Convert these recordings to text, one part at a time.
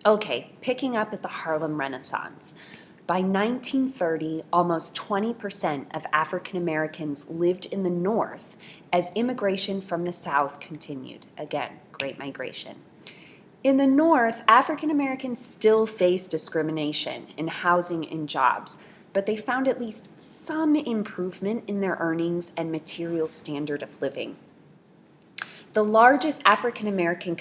Okay, picking up at the Harlem Renaissance. By 1930, almost 20% of African Americans lived in the North as immigration from the South continued. Again, Great Migration. In the North, African Americans still faced discrimination in housing and jobs, but they found at least some improvement in their earnings and material standard of living. The largest African American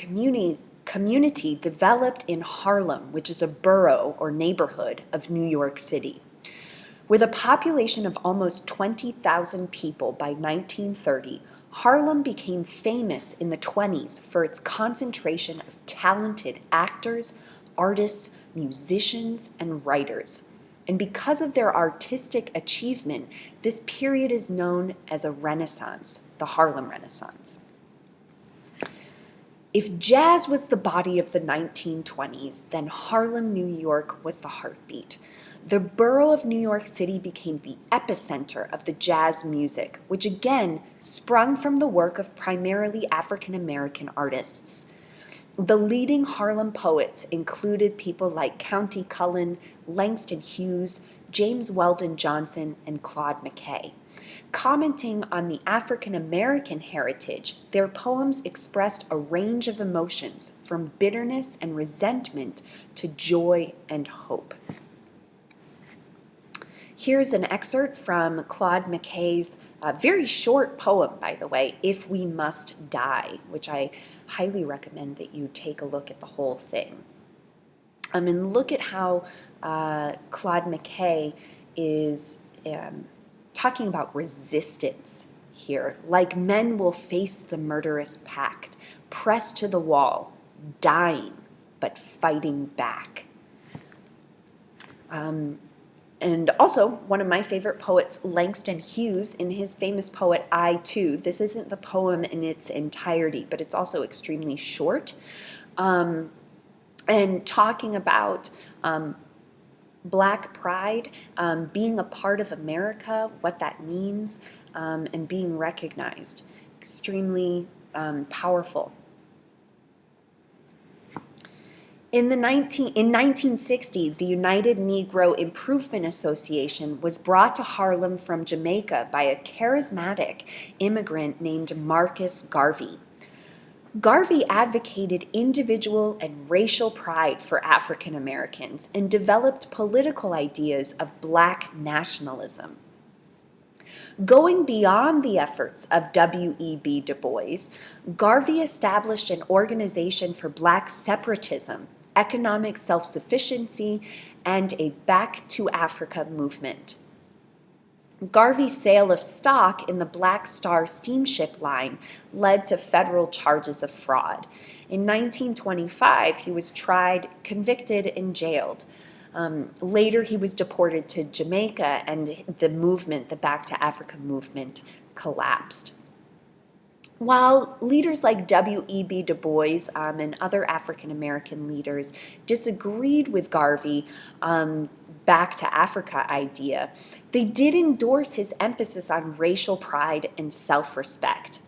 community developed in Harlem, which is a borough or neighborhood of New York City. With a population of almost 20,000 people by 1930, Harlem became famous in the 20s for its concentration of talented actors, artists, musicians, and writers. And because of their artistic achievement, this period is known as a Renaissance, the Harlem Renaissance. If jazz was the body of the 1920s, then Harlem, New York was the heartbeat. The borough of New York City became the epicenter of the jazz music, which again sprung from the work of primarily African American artists. The leading Harlem poets included people like Countee Cullen, Langston Hughes, James Weldon Johnson, and Claude McKay. Commenting on the African American heritage, their poems expressed a range of emotions from bitterness and resentment to joy and hope. Here's an excerpt from Claude McKay's very short poem, by the way, If We Must Die, which I highly recommend that you take a look at the whole thing. And look at how Claude McKay is talking about resistance here. Like men will face the murderous pact, pressed to the wall, dying, but fighting back. And also, one of my favorite poets, Langston Hughes, in his famous poet, I Too. This isn't the poem in its entirety, but it's also extremely short. And talking about Black pride, being a part of America, what that means, and being recognized. Extremely powerful. In 1960, the United Negro Improvement Association was brought to Harlem from Jamaica by a charismatic immigrant named Marcus Garvey. Garvey advocated individual and racial pride for African Americans and developed political ideas of Black nationalism. Going beyond the efforts of W.E.B. Du Bois, Garvey established an organization for Black separatism, economic self-sufficiency, and a Back to Africa movement. Garvey's sale of stock in the Black Star steamship line led to federal charges of fraud. In 1925, he was tried, convicted, and jailed. Later, he was deported to Jamaica, and the movement, the Back to Africa movement, collapsed. While leaders like W.E.B. Du Bois and other African American leaders disagreed with Garvey Back to Africa idea, they did endorse his emphasis on racial pride and self-respect.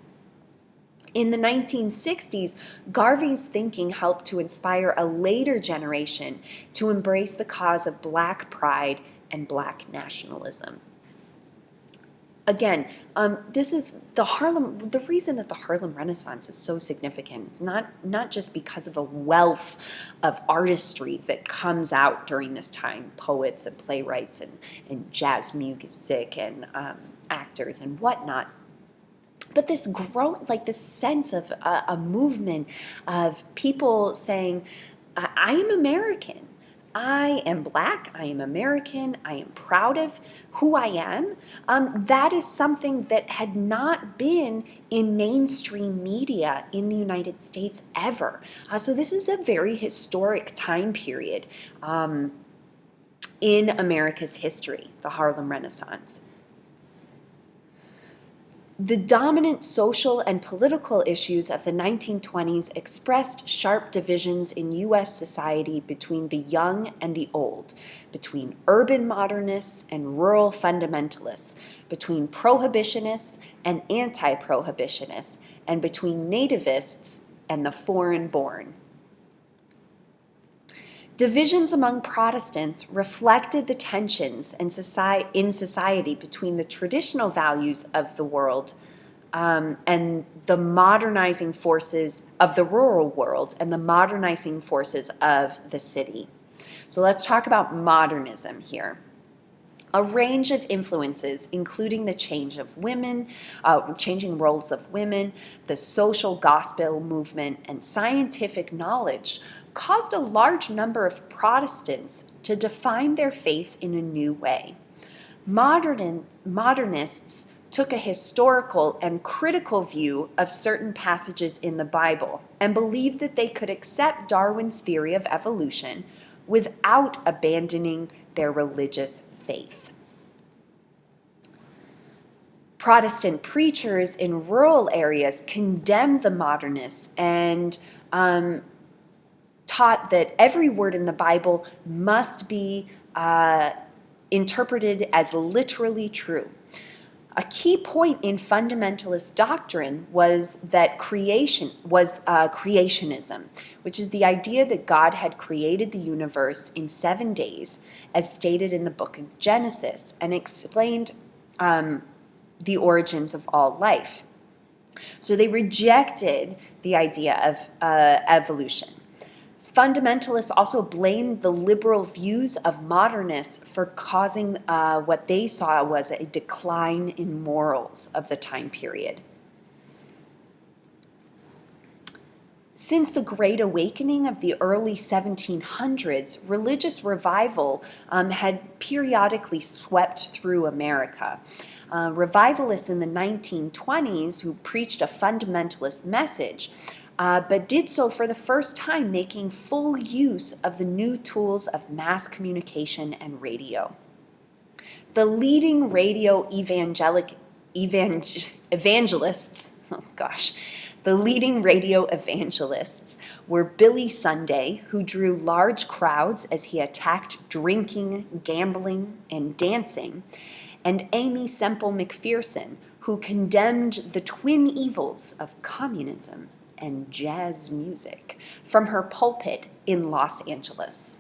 In the 1960s, Garvey's thinking helped to inspire a later generation to embrace the cause of Black pride and Black nationalism. Again, this is the reason that the Harlem Renaissance is so significant. It's not just because of a wealth of artistry that comes out during this time, poets and playwrights and jazz music and actors and whatnot, but this this sense of a movement of people saying, I am American. I am Black, I am American, I am proud of who I am. That is something that had not been in mainstream media in the United States ever. So this is a very historic time period in America's history, the Harlem Renaissance. The dominant social and political issues of the 1920s expressed sharp divisions in U.S. society between the young and the old, between urban modernists and rural fundamentalists, between prohibitionists and anti-prohibitionists, and between nativists and the foreign-born. Divisions among Protestants reflected the tensions in society between the traditional values of the world and the modernizing forces of the rural world and the modernizing forces of the city. So let's talk about modernism here. A range of influences, including the changing roles of women, the social gospel movement, and scientific knowledge, caused a large number of Protestants to define their faith in a new way. Modernists took a historical and critical view of certain passages in the Bible and believed that they could accept Darwin's theory of evolution without abandoning their religious faith. Protestant preachers in rural areas condemned the modernists and taught that every word in the Bible must be interpreted as literally true. A key point in fundamentalist doctrine was that creationism, which is the idea that God had created the universe in 7 days, as stated in the book of Genesis, and explained the origins of all life. So they rejected the idea of evolution. Fundamentalists also blamed the liberal views of modernists for causing what they saw was a decline in morals of the time period. Since the Great Awakening of the early 1700s, religious revival had periodically swept through America. Revivalists in the 1920s who preached a fundamentalist message, but did so for the first time, making full use of the new tools of mass communication and radio. The leading radio evangelists, the leading radio evangelists were Billy Sunday, who drew large crowds as he attacked drinking, gambling, and dancing, and Aimee Semple McPherson, who condemned the twin evils of communism and jazz music from her pulpit in Los Angeles.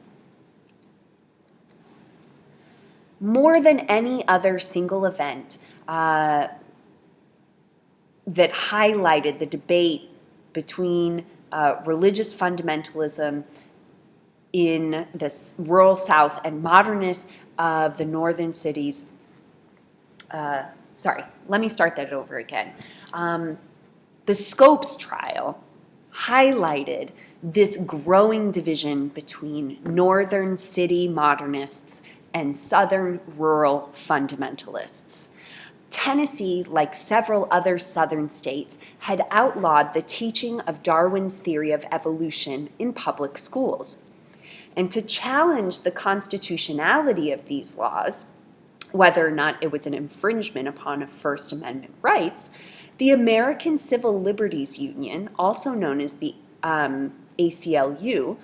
More than any other single event that highlighted the debate between religious fundamentalism in the rural South and modernists of the northern cities. Let me start that over again. The Scopes trial highlighted this growing division between northern city modernists and southern rural fundamentalists. Tennessee, like several other southern states, had outlawed the teaching of Darwin's theory of evolution in public schools. And to challenge the constitutionality of these laws, whether or not it was an infringement upon First Amendment rights, the American Civil Liberties Union, also known as the ACLU,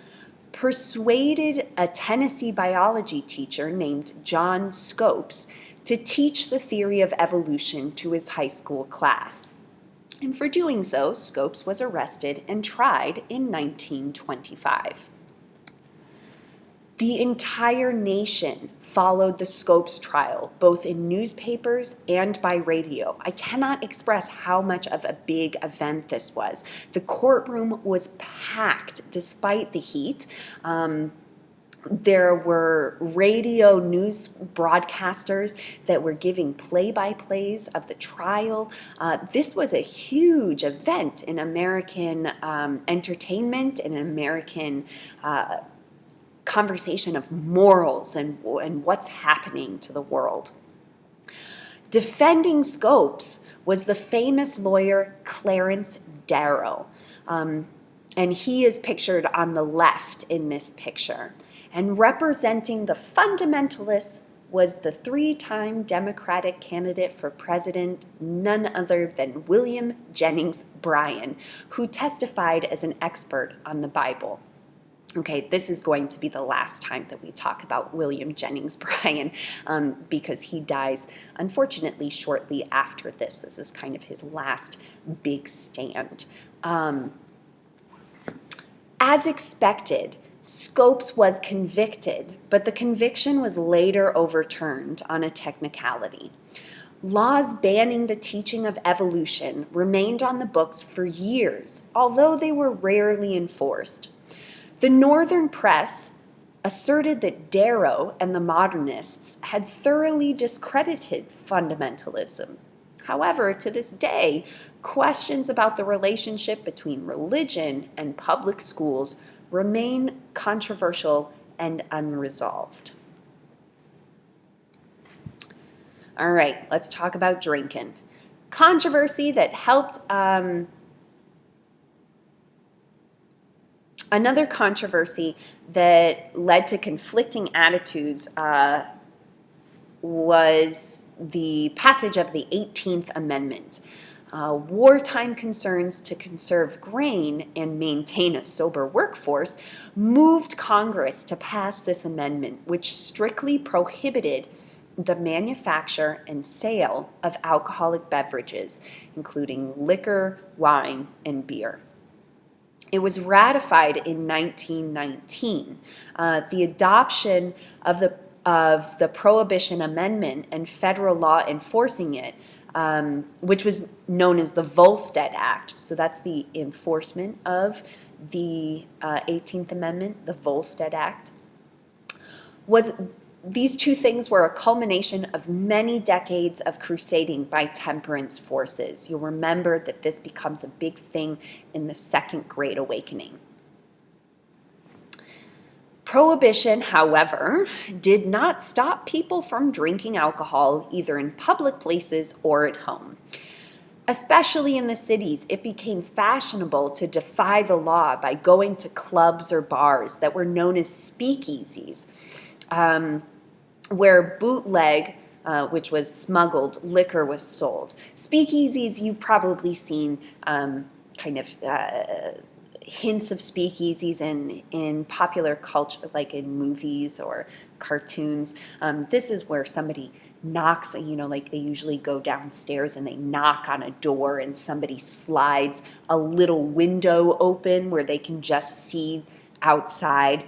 persuaded a Tennessee biology teacher named John Scopes to teach the theory of evolution to his high school class. And for doing so, Scopes was arrested and tried in 1925. The entire nation followed the Scopes trial, both in newspapers and by radio. I cannot express how much of a big event this was. The courtroom was packed despite the heat. There were radio news broadcasters that were giving play-by-plays of the trial. This was a huge event in American entertainment and American conversation of morals and what's happening to the world. Defending Scopes was the famous lawyer Clarence Darrow, and he is pictured on the left in this picture. And representing the fundamentalists was the 3-time Democratic candidate for president, none other than William Jennings Bryan, who testified as an expert on the Bible. Okay, this is going to be the last time that we talk about William Jennings Bryan because he dies, unfortunately, shortly after this. This is kind of his last big stand. As expected, Scopes was convicted, but the conviction was later overturned on a technicality. Laws banning the teaching of evolution remained on the books for years, although they were rarely enforced. The Northern press asserted that Darrow and the modernists had thoroughly discredited fundamentalism. However, to this day, questions about the relationship between religion and public schools remain controversial and unresolved. All right, let's talk about drinking. Controversy that helped, another controversy that led to conflicting attitudes was the passage of the 18th Amendment. Wartime concerns to conserve grain and maintain a sober workforce moved Congress to pass this amendment, which strictly prohibited the manufacture and sale of alcoholic beverages, including liquor, wine, and beer. It was ratified in 1919. The adoption of the Prohibition Amendment and federal law enforcing it, which was known as the Volstead Act. So that's the enforcement of the 18th Amendment, the Volstead Act. These two things were a culmination of many decades of crusading by temperance forces. You'll remember that this becomes a big thing in the Second Great Awakening. Prohibition, however, did not stop people from drinking alcohol either in public places or at home. Especially in the cities, it became fashionable to defy the law by going to clubs or bars that were known as speakeasies, where bootleg, which was smuggled, liquor was sold. Speakeasies, you've probably seen hints of speakeasies in popular culture, like in movies or cartoons. This is where somebody knocks, like they usually go downstairs and they knock on a door and somebody slides a little window open where they can just see outside.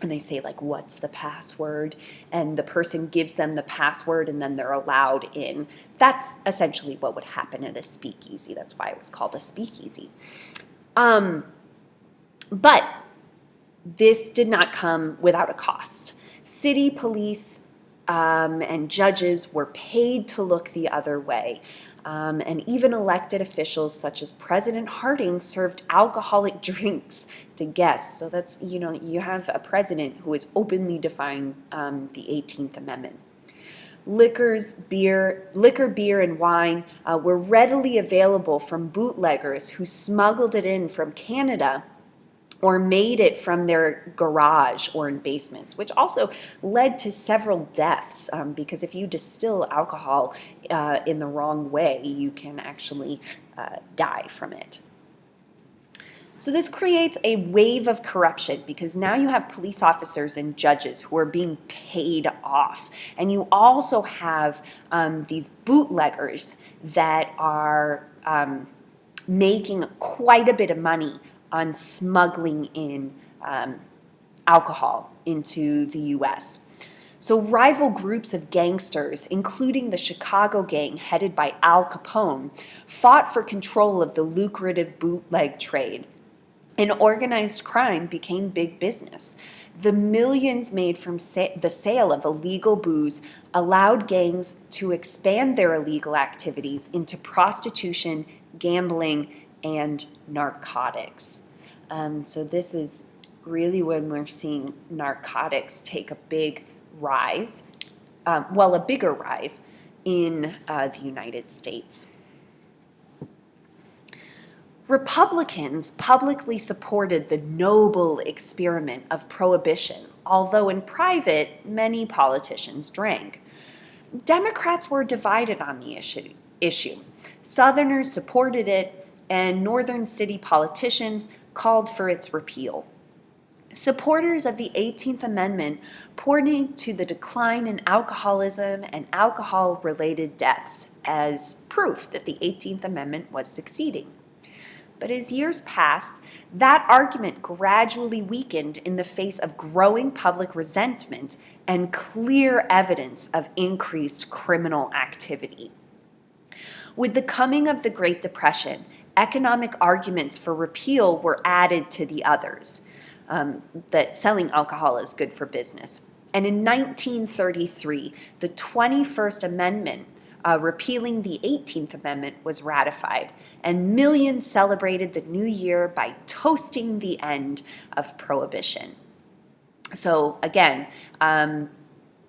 And they say, like, what's the password? And the person gives them the password and then they're allowed in. That's essentially what would happen at a speakeasy. That's why it was called a speakeasy. But this did not come without a cost. City police and judges were paid to look the other way. And even elected officials such as President Harding served alcoholic drinks to guests. So that's, you have a president who is openly defying the 18th Amendment. Liquor, beer, and wine were readily available from bootleggers who smuggled it in from Canada or made it from their garage or in basements, which also led to several deaths, because if you distill alcohol in the wrong way, you can actually die from it. So this creates a wave of corruption because now you have police officers and judges who are being paid off. And you also have these bootleggers that are making quite a bit of money on smuggling in alcohol into the U.S. So rival groups of gangsters, including the Chicago gang headed by Al Capone, fought for control of the lucrative bootleg trade. And organized crime became big business. The millions made from the sale of illegal booze allowed gangs to expand their illegal activities into prostitution, gambling, and narcotics. So this is really when we're seeing narcotics take a big rise, a bigger rise in the United States. Republicans publicly supported the noble experiment of prohibition, although in private, many politicians drank. Democrats were divided on the issue. Southerners supported it, and Northern city politicians called for its repeal. Supporters of the 18th Amendment pointed to the decline in alcoholism and alcohol-related deaths as proof that the 18th Amendment was succeeding. But as years passed, that argument gradually weakened in the face of growing public resentment and clear evidence of increased criminal activity. With the coming of the Great Depression, economic arguments for repeal were added to the others, that selling alcohol is good for business. And in 1933, the 21st Amendment, repealing the 18th Amendment, was ratified, and millions celebrated the new year by toasting the end of Prohibition. So again,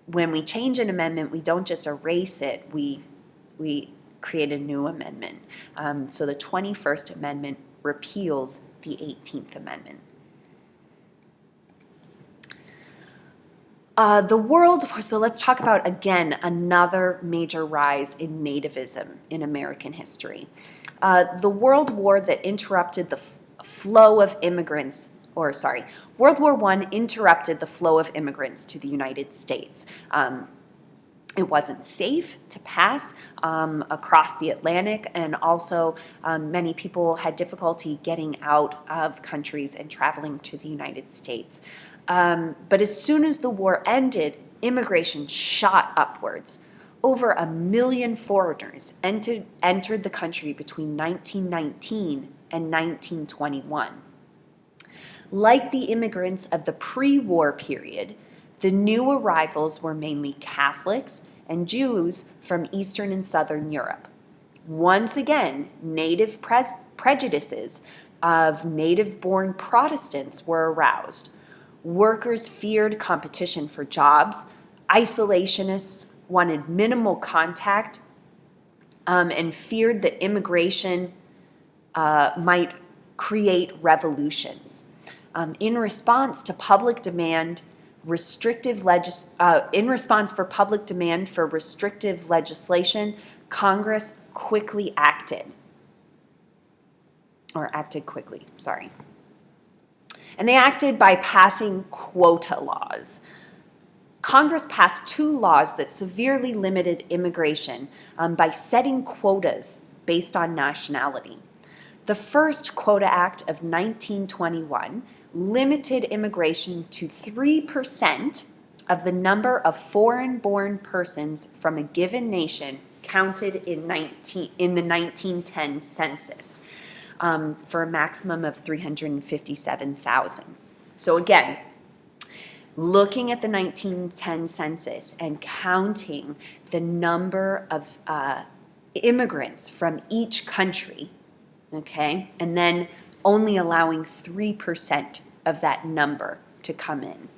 when we change an amendment, we don't just erase it, we create a new amendment. So the 21st Amendment repeals the 18th Amendment. So let's talk about, again, another major rise in nativism in American history. The World War that interrupted the flow of immigrants, World War I interrupted the flow of immigrants to the United States. It wasn't safe to pass across the Atlantic, and also many people had difficulty getting out of countries and traveling to the United States. But as soon as the war ended, immigration shot upwards. Over 1 million foreigners entered the country between 1919 and 1921. Like the immigrants of the pre-war period, the new arrivals were mainly Catholics and Jews from Eastern and Southern Europe. Once again, native prejudices of native-born Protestants were aroused. Workers feared competition for jobs. Isolationists wanted minimal contact and feared that immigration might create revolutions. In response for public demand for restrictive legislation, Congress acted quickly. And they acted by passing quota laws. Congress passed 2 laws that severely limited immigration by setting quotas based on nationality. The first Quota Act of 1921 limited immigration to 3% of the number of foreign-born persons from a given nation counted in the 1910 census, for a maximum of 357,000. So again, looking at the 1910 census and counting the number of immigrants from each country, okay, and then only allowing 3% of that number to come in.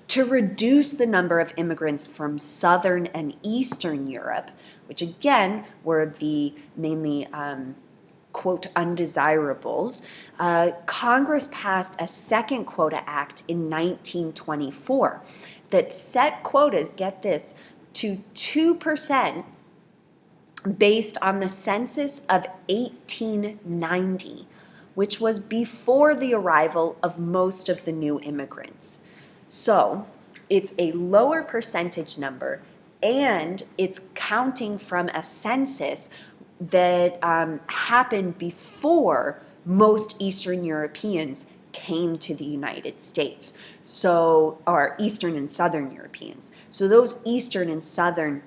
To reduce the number of immigrants from Southern and Eastern Europe, which again were the mainly quote undesirables, Congress passed a second Quota Act in 1924 that set quotas, get this, to 2% based on the census of 1890, which was before the arrival of most of the new immigrants. So it's a lower percentage number, and it's counting from a census that happened before most Eastern Europeans came to the United States, or Eastern and Southern Europeans. So those Eastern and Southern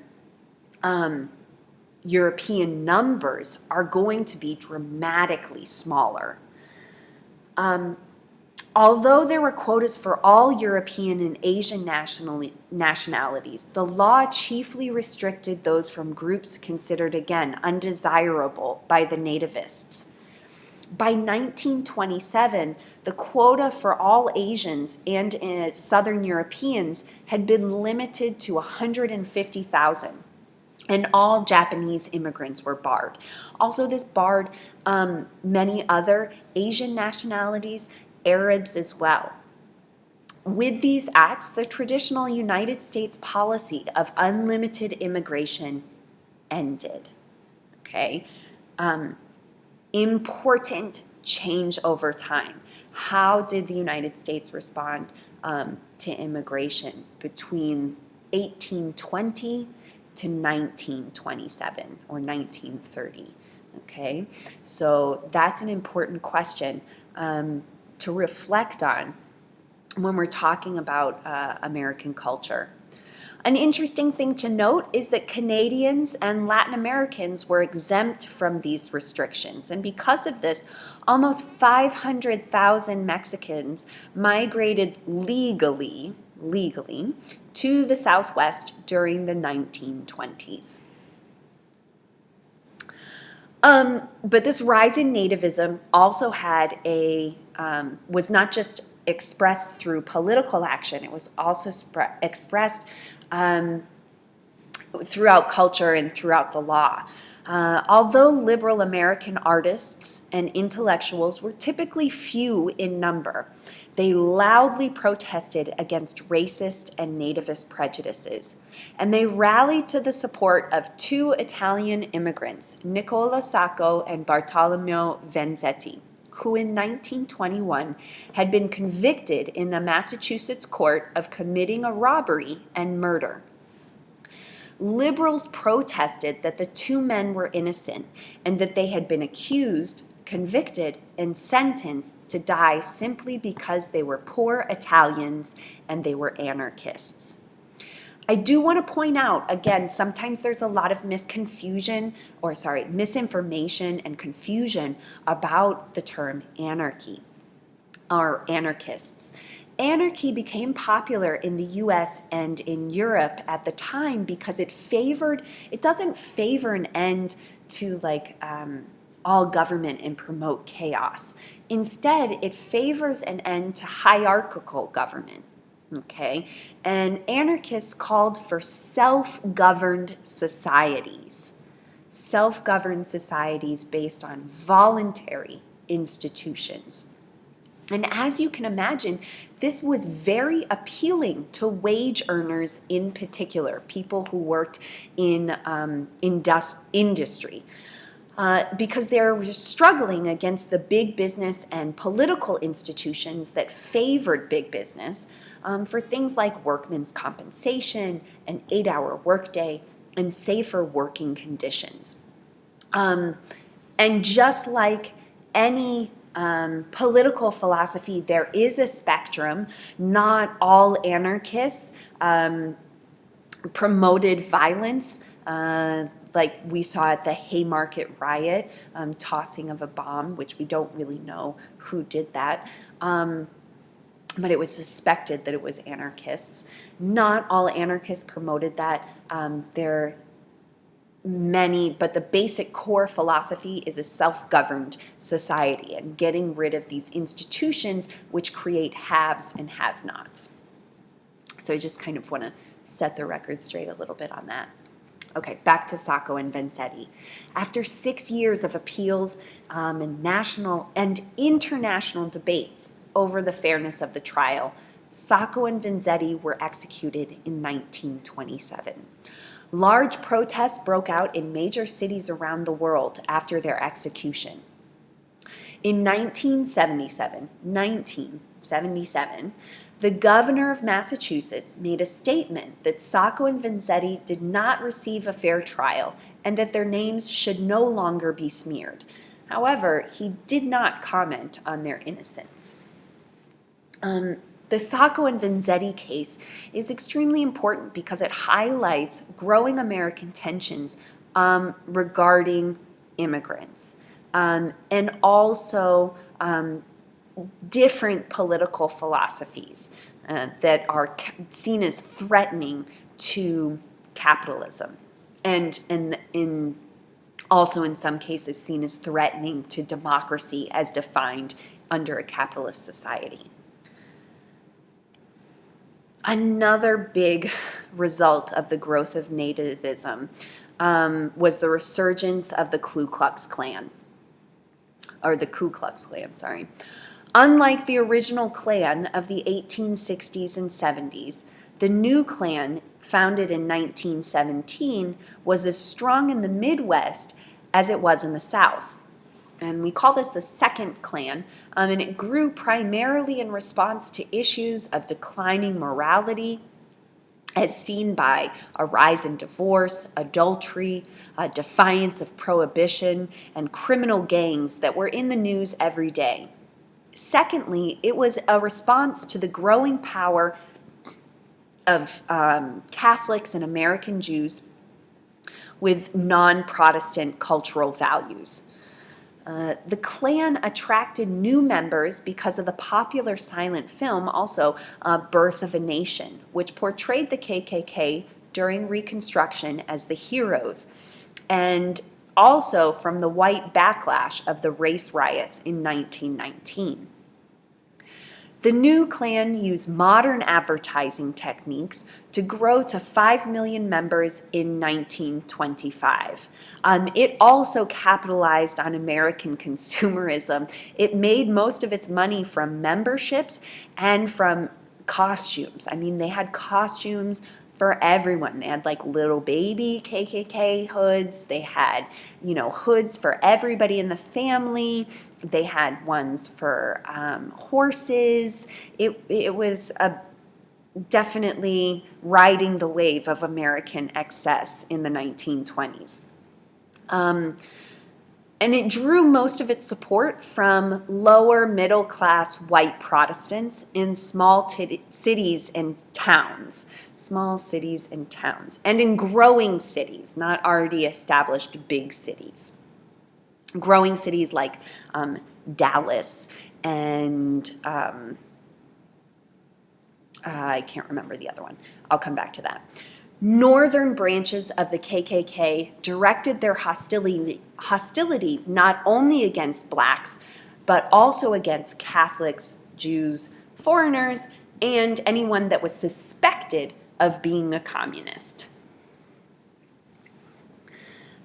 European numbers are going to be dramatically smaller. Although there were quotas for all European and Asian nationalities, the law chiefly restricted those from groups considered, again, undesirable by the nativists. By 1927, the quota for all Asians and Southern Europeans had been limited to 150,000. And all Japanese immigrants were barred. Also, this barred many other Asian nationalities, Arabs as well. With these acts, the traditional United States policy of unlimited immigration ended. Okay? Important change over time. How did the United States respond to immigration between 1820 to 1927 or 1930? Okay, so that's an important question to reflect on when we're talking about American culture. An interesting thing to note is that Canadians and Latin Americans were exempt from these restrictions. And because of this, almost 500,000 Mexicans migrated legally to the Southwest during the 1920s. But this rise in nativism also had was not just expressed through political action, it was also expressed throughout culture and throughout the law. Although liberal American artists and intellectuals were typically few in number, they loudly protested against racist and nativist prejudices, and they rallied to the support of two Italian immigrants, Nicola Sacco and Bartolomeo Vanzetti, who in 1921 had been convicted in a Massachusetts court of committing a robbery and murder. Liberals protested that the two men were innocent and that they had been accused, convicted, and sentenced to die simply because they were poor Italians and they were anarchists. I do want to point out, again, sometimes there's a lot of misinformation and confusion about the term anarchy or anarchists. Anarchy became popular in the US and in Europe at the time because it doesn't favor an end to all government and promote chaos. Instead, it favors an end to hierarchical government. Okay, and anarchists called for self-governed societies based on voluntary institutions. And as you can imagine, this was very appealing to wage earners in particular, people who worked in industry. Because they were struggling against the big business and political institutions that favored big business for things like workmen's compensation, an 8-hour workday, and safer working conditions. And just like any political philosophy, there is a spectrum. Not all anarchists promoted violence, like we saw at the Haymarket riot, tossing of a bomb, which we don't really know who did that. But it was suspected that it was anarchists. Not all anarchists promoted that. There many, but the basic core philosophy is a self-governed society and getting rid of these institutions which create haves and have-nots. So I just kind of want to set the record straight a little bit on that. Okay, back to Sacco and Vanzetti. After 6 years of appeals and national and international debates over the fairness of the trial, Sacco and Vanzetti were executed in 1927. Large protests broke out in major cities around the world after their execution. In 1977, the governor of Massachusetts made a statement that Sacco and Vanzetti did not receive a fair trial and that their names should no longer be smeared. However, he did not comment on their innocence. The Sacco and Vanzetti case is extremely important because it highlights growing American tensions regarding immigrants and also different political philosophies that are seen as threatening to capitalism and also in some cases seen as threatening to democracy as defined under a capitalist society. Another big result of the growth of nativism was the resurgence of the Ku Klux Klan. Unlike the original Klan of the 1860s and 70s, the new Klan, founded in 1917, was as strong in the Midwest as it was in the South. And we call this the Second Klan, and it grew primarily in response to issues of declining morality as seen by a rise in divorce, adultery, a defiance of prohibition, and criminal gangs that were in the news every day. Secondly, it was a response to the growing power of Catholics and American Jews with non-Protestant cultural values. The Klan attracted new members because of the popular silent film, also Birth of a Nation, which portrayed the KKK during Reconstruction as the heroes, and also from the white backlash of the race riots in 1919. The new Klan used modern advertising techniques to grow to 5 million members in 1925. It also capitalized on American consumerism. It made most of its money from memberships and from costumes. I mean, they had costumes for everyone. They had like little baby KKK hoods. They had, hoods for everybody in the family. They had ones for horses. It was definitely riding the wave of American excess in the 1920s. And it drew most of its support from lower middle class white Protestants in small cities and towns. Small cities and towns. And in growing cities, not already established big cities. Growing cities like Dallas and I can't remember the other one. I'll come back to that. Northern branches of the KKK directed their hostility not only against blacks, but also against Catholics, Jews, foreigners, and anyone that was suspected of being a communist.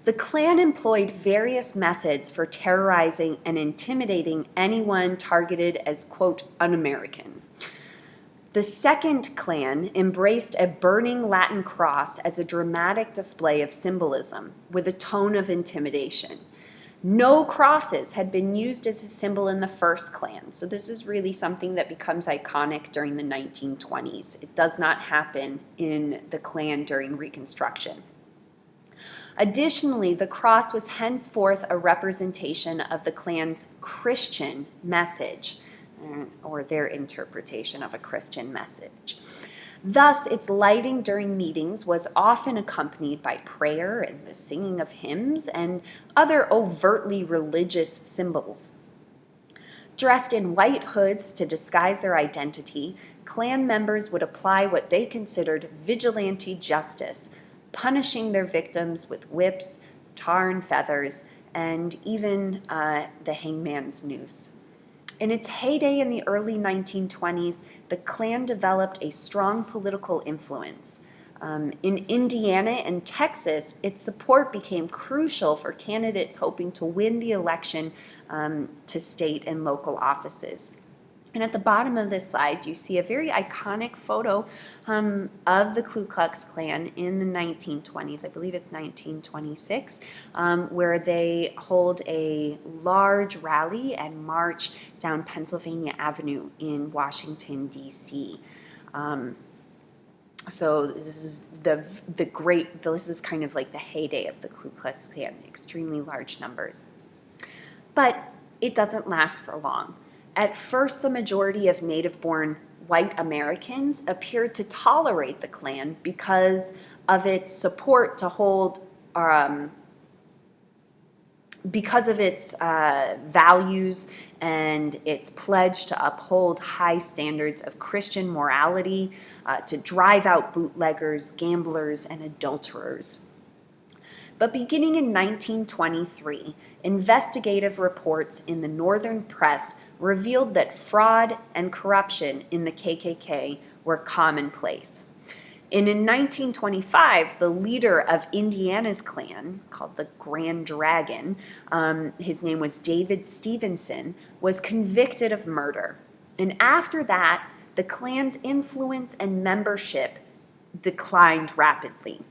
The Klan employed various methods for terrorizing and intimidating anyone targeted as, quote, un-American. The second Klan embraced a burning Latin cross as a dramatic display of symbolism with a tone of intimidation. No crosses had been used as a symbol in the first Klan, so this is really something that becomes iconic during the 1920s. It does not happen in the Klan during Reconstruction. Additionally, the cross was henceforth a representation of the Klan's Christian message, or their interpretation of a Christian message. Thus, its lighting during meetings was often accompanied by prayer and the singing of hymns and other overtly religious symbols. Dressed in white hoods to disguise their identity, Klan members would apply what they considered vigilante justice, punishing their victims with whips, tar and feathers, and even the hangman's noose. In its heyday in the early 1920s, the Klan developed a strong political influence. In Indiana and Texas, its support became crucial for candidates hoping to win the election to state and local offices. And at the bottom of this slide, you see a very iconic photo of the Ku Klux Klan in the 1920s. I believe it's 1926, where they hold a large rally and march down Pennsylvania Avenue in Washington, D.C. So this is this is kind of like the heyday of the Ku Klux Klan, extremely large numbers. But it doesn't last for long. At first, the majority of native-born white Americans appeared to tolerate the Klan because of its support to hold, because of its values and its pledge to uphold high standards of Christian morality, to drive out bootleggers, gamblers, and adulterers. But beginning in 1923, investigative reports in the Northern press revealed that fraud and corruption in the KKK were commonplace. And in 1925, the leader of Indiana's Klan, called the Grand Dragon, his name was David Stevenson, was convicted of murder. And after that, the Klan's influence and membership declined rapidly.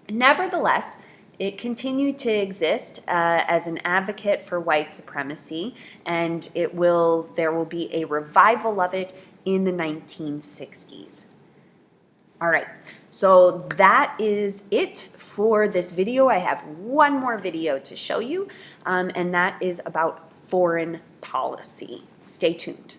Nevertheless, it continued to exist as an advocate for white supremacy, and there will be a revival of it in the 1960s. All right, so that is it for this video. I have one more video to show you, and that is about foreign policy. Stay tuned.